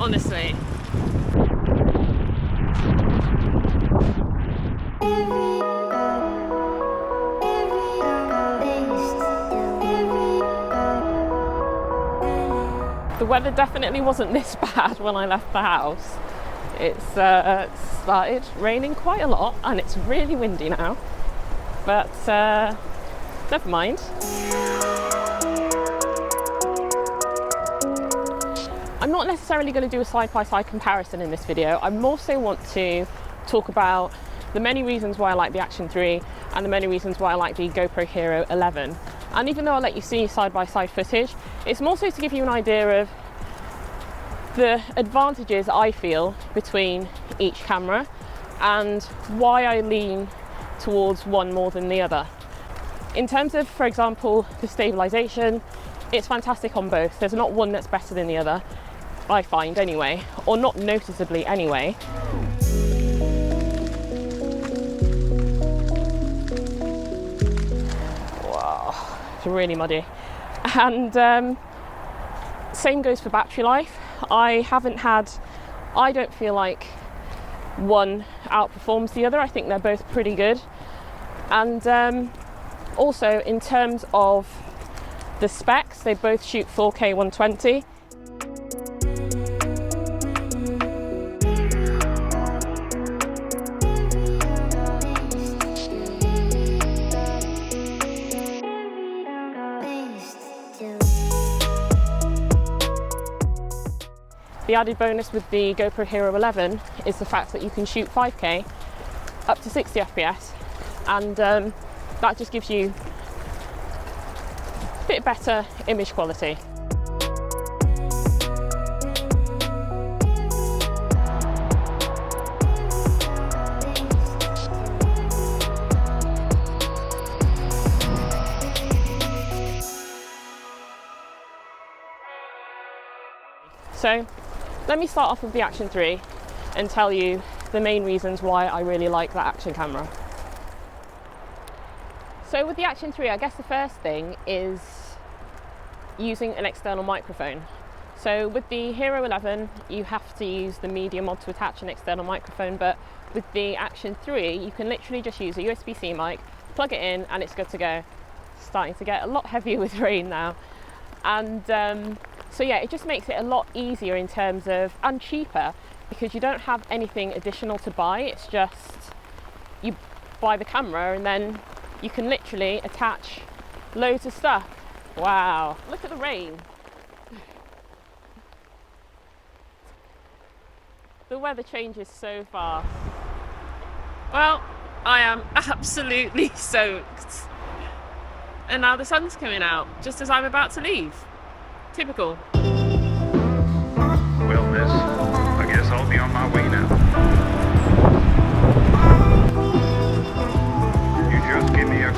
honestly. The weather definitely wasn't this bad when I left the house. It's started raining quite a lot and it's really windy now, but never mind. I'm not necessarily going to do a side-by-side comparison in this video. I more so want to talk about the many reasons why I like the Action 3 and the many reasons why I like the GoPro Hero 11. And even though I'll let you see side-by-side footage, it's more so to give you an idea of the advantages I feel between each camera and why I lean towards one more than the other. In terms of, for example, the stabilisation, it's fantastic on both. There's not one that's better than the other, I find anyway, or not noticeably anyway. Wow, it's really muddy. And same goes for battery life. I don't feel like one outperforms the other. I think they're both pretty good. And also in terms of the specs, they both shoot 4K 120. The added bonus with the GoPro Hero 11 is the fact that you can shoot 5K up to 60 FPS, and that just gives you a bit better image quality. So let me start off with the Action 3 and tell you the main reasons why I really like that action camera. So with the Action 3, I guess the first thing is using an external microphone. So with the Hero 11, you have to use the media mod to attach an external microphone, but with the Action 3, you can literally just use a USB-C mic, plug it in, and it's good to go. It's starting to get a lot heavier with rain now. And so yeah, it just makes it a lot easier in terms of, and cheaper, because you don't have anything additional to buy. It's just, you buy the camera and then you can literally attach loads of stuff. Wow, look at the rain. The weather changes so fast. Well, I am absolutely soaked. And now the sun's coming out, just as I'm about to leave. Typical. Well, miss, I guess I'll be on my way now. You just give me a...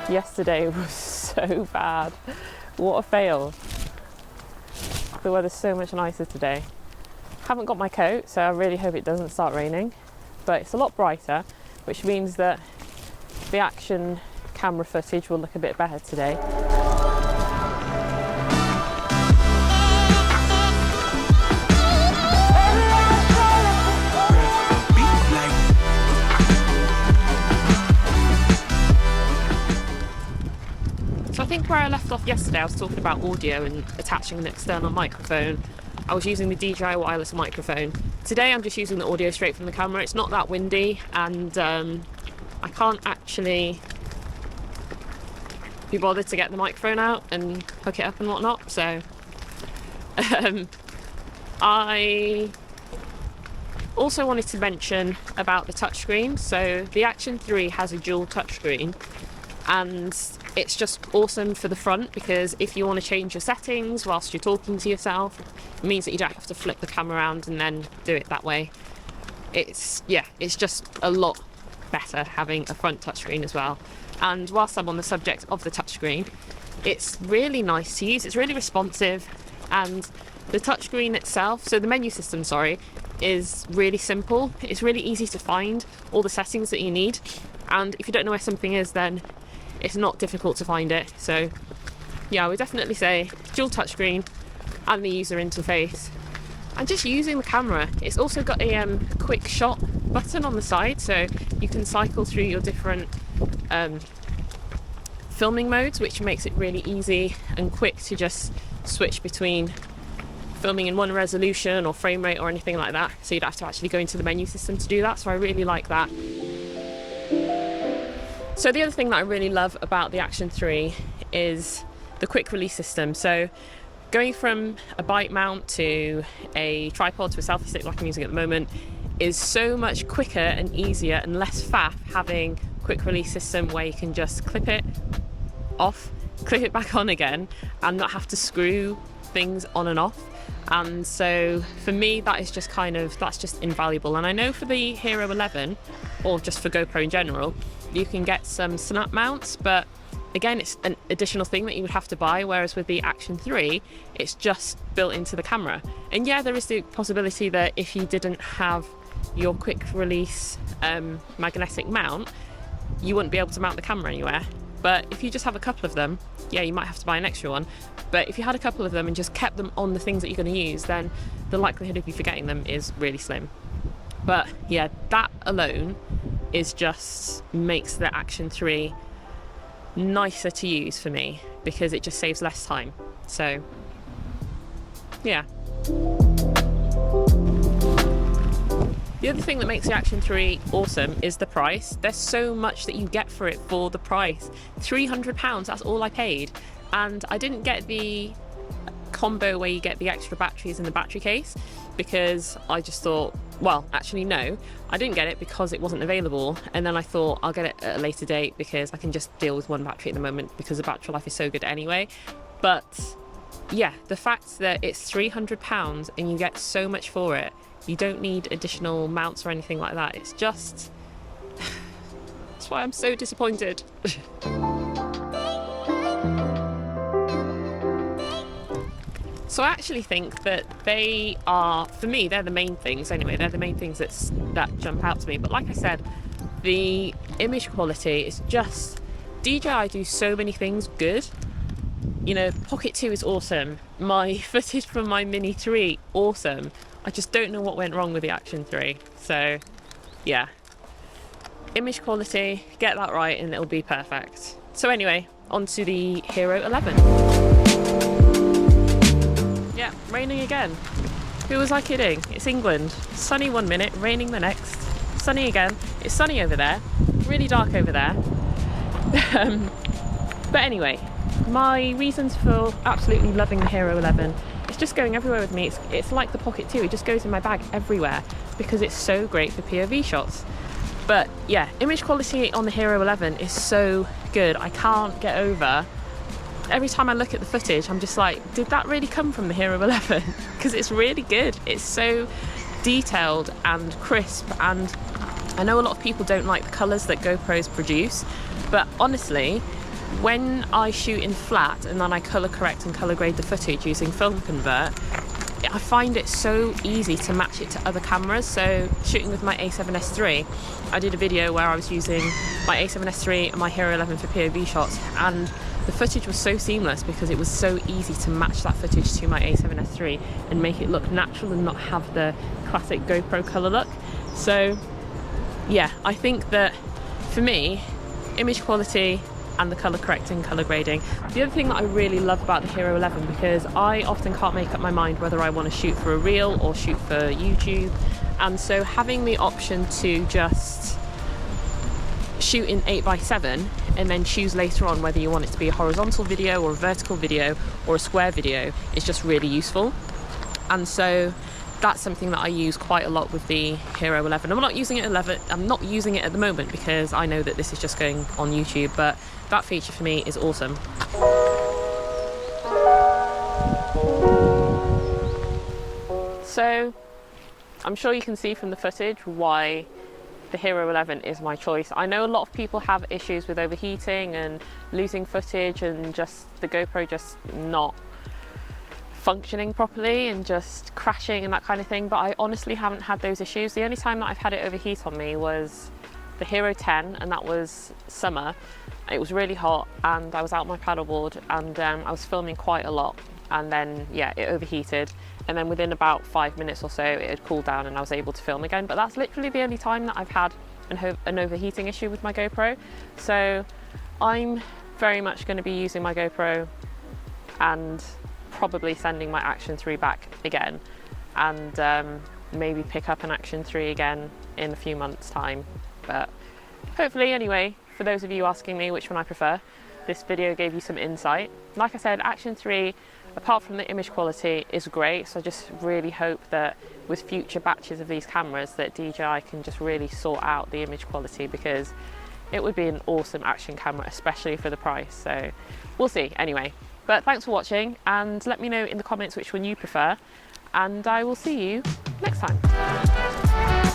Yesterday was so bad. What a fail. The weather's so much nicer today. Haven't got my coat, so I really hope it doesn't start raining, but it's a lot brighter, which means that the action camera footage will look a bit better today. So I think where I left off yesterday, I was talking about audio and attaching an external microphone. I was using the DJI wireless microphone. Today I'm just using the audio straight from the camera. It's not that windy, and I can't actually be bothered to get the microphone out and hook it up and whatnot, so I Also wanted to mention about the touchscreen. So the Action 3 has a dual touchscreen, and it's just awesome for the front because if you want to change your settings whilst you're talking to yourself, it means that you don't have to flip the camera around and then do it that way. It's just a lot better having a front touchscreen as well. And whilst I'm on the subject of the touchscreen, it's really nice to use. It's really responsive, and the touchscreen itself, so the menu system, sorry, is really simple. It's really easy to find all the settings that you need, and if you don't know where something is, then it's not difficult to find it. So yeah, I would definitely say dual touchscreen and the user interface, and just using the camera. It's also got a quick shot button on the side, so you can cycle through your different filming modes, which makes it really easy and quick to just switch between filming in one resolution or frame rate or anything like that, so you'd have to actually go into the menu system to do that, so I really like that. So the other thing that I really love about the Action 3 is the quick release system. So going from a bike mount to a tripod to a selfie stick like I'm using at the moment is so much quicker and easier and less faff having a quick release system where you can just clip it off, clip it back on again, and not have to screw things on and off. And so for me, that's just invaluable. And I know for the Hero 11, or just for GoPro in general, you can get some snap mounts, but again, it's an additional thing that you would have to buy, whereas with the Action 3, it's just built into the camera. And yeah, there is the possibility that if you didn't have your quick release magnetic mount, you wouldn't be able to mount the camera anywhere. But if you just have a couple of them, yeah, you might have to buy an extra one. But if you had a couple of them and just kept them on the things that you're going to use, then the likelihood of you forgetting them is really slim. But yeah, that alone makes the Action 3 nicer to use for me because it just saves less time. So yeah. The other thing that makes the Action 3 awesome is the price. There's so much that you get for it for the price. £300, that's all I paid. And I didn't get the combo where you get the extra batteries in the battery case because I just thought, well, actually no, I didn't get it because it wasn't available. And then I thought I'll get it at a later date because I can just deal with one battery at the moment because the battery life is so good anyway. But yeah, the fact that it's £300 and you get so much for it, you don't need additional mounts or anything like that. It's just, that's why I'm so disappointed. So I actually think that they are, for me, they're the main things anyway. They're the main things that jump out to me. But like I said, the image quality is just, DJI do so many things good. You know, Pocket 2 is awesome. My footage from my Mini 3, awesome. I just don't know what went wrong with the Action 3. So yeah, image quality, get that right and it'll be perfect. So anyway, on to the Hero 11. Yeah, raining again. Who was I kidding? It's England. Sunny one minute, raining the next. Sunny again. It's sunny over there, really dark over there. But anyway, my reasons for absolutely loving the Hero 11, it's just going everywhere with me. It's like the Pocket 2, it just goes in my bag everywhere because it's so great for POV shots. But yeah, image quality on the Hero 11 is so good. I can't get over. Every time I look at the footage, I'm just like, did that really come from the Hero 11? Because it's really good. It's so detailed and crisp, and I know a lot of people don't like the colours that GoPros produce, but honestly, when I shoot in flat and then I colour correct and colour grade the footage using Film Convert, I find it so easy to match it to other cameras. So shooting with my A7S III, I did a video where I was using my A7S III and my Hero 11 for POV shots, and the footage was so seamless because it was so easy to match that footage to my A7S III and make it look natural and not have the classic GoPro colour look. So yeah, I think that for me, image quality and the colour correcting, colour grading. The other thing that I really love about the Hero 11, because I often can't make up my mind whether I want to shoot for a reel or shoot for YouTube, and so having the option to just shoot in 8x7 and then choose later on whether you want it to be a horizontal video or a vertical video or a square video is just really useful. And so that's something that I use quite a lot with the Hero 11. I'm not using it at the moment because I know that this is just going on YouTube, but that feature for me is awesome. So I'm sure you can see from the footage why the Hero 11 is my choice. I know a lot of people have issues with overheating and losing footage and just the GoPro just not functioning properly and just crashing and that kind of thing, but I honestly haven't had those issues. The only time that I've had it overheat on me was the Hero 10, and that was summer. It was really hot and I was out on my paddleboard and I was filming quite a lot, and then yeah, it overheated, and then within about 5 minutes or so it had cooled down and I was able to film again. But that's literally the only time that I've had an overheating issue with my GoPro. So I'm very much going to be using my GoPro and probably sending my Action 3 back again, and maybe pick up an Action 3 again in a few months time. But hopefully, anyway, for those of you asking me which one I prefer, this video gave you some insight. Like I said, Action 3, apart from the image quality, is great, so I just really hope that with future batches of these cameras that DJI can just really sort out the image quality, because it would be an awesome action camera, especially for the price. So we'll see anyway. But thanks for watching, and let me know in the comments which one you prefer, and I will see you next time.